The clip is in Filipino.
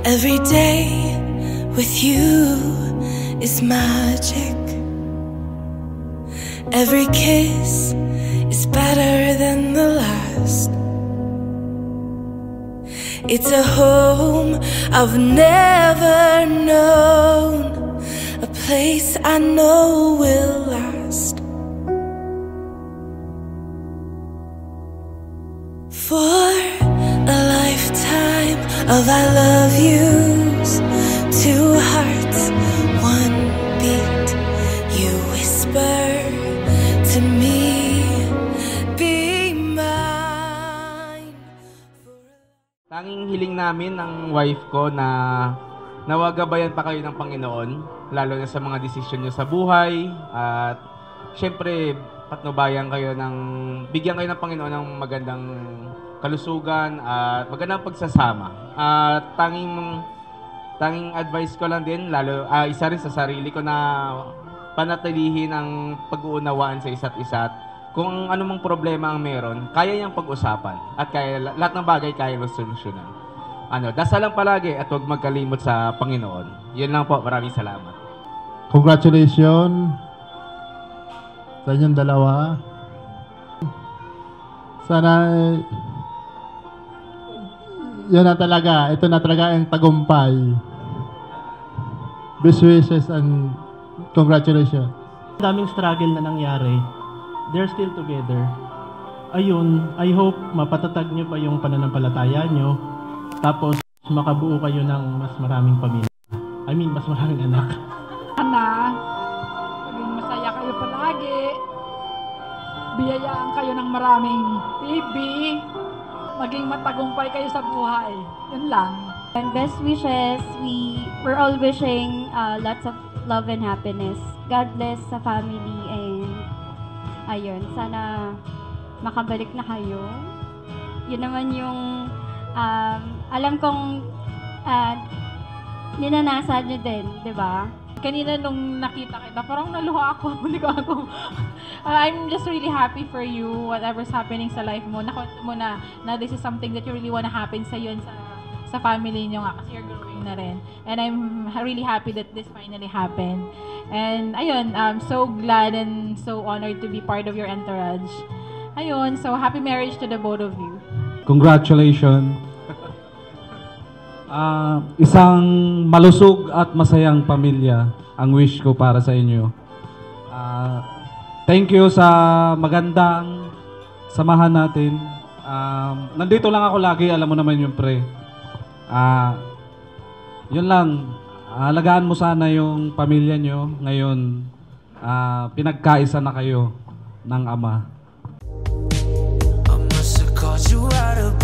Every day with you is magic. Every kiss is better than the last. It's a home I've never known, a place I know will last. For a lifetime of I love yous, two hearts, one beat. You whisper to me, be mine. Tanging hiling namin ng wife ko na nawagabayan pa kayo ng Panginoon, lalo na sa mga desisyon nyo sa buhay, at syempre patnubayan kayo ng, bigyan kayo ng Panginoon ng magandang kalusugan at magandang pagsasama. At tanging advice ko lang din, lalo isa rin sa sarili ko, na panatilihin ang pag-uunawaan sa isa't isa. Kung anumang problema ang meron, kaya niyang pag-usapan at lahat ng bagay kaya masolusyonan. Dasal lang palagi at huwag magkalimot sa Panginoon. Yun lang po, maraming salamat. Congratulations sa inyong dalawa. Sana yun na talaga, ito na talaga ang tagumpay. Best wishes and congratulations. Daming struggle na nangyari. They're still together. Ayun, I hope mapatatag nyo pa yung pananampalataya nyo. Tapos makabuo kayo ng mas maraming pamilya. I mean, mas maraming anak. Sana, maging masaya kayo palagi. Biyayaan kayo ng maraming PB. Maging matagumpay kayo sa buhay. Yun lang. And best wishes, we're all wishing lots of love and happiness. God bless sa family, and ayun, sana makabalik na kayo. Yun naman yung alam kong ninanasa nyo din, di ba? Kanina nung nakita kita, parang naluha ako. I'm just really happy for you, whatever's happening sa life mo. Nakwento mo na this is something that you really wanna happen sa iyo and sa family niyo nga, kasi you're growing na rin. And I'm really happy that this finally happened. And ayun, I'm so glad and so honored to be part of your entourage. Ayun, so happy marriage to the both of you. Congratulations. Isang malusog at masayang pamilya ang wish ko para sa inyo. Thank you sa magandang samahan natin. Nandito lang ako lagi, alam mo naman yung pre. Yun lang, alagaan mo sana yung pamilya nyo. Ngayon, pinagkaisa na kayo ng Ama. I must have called you out of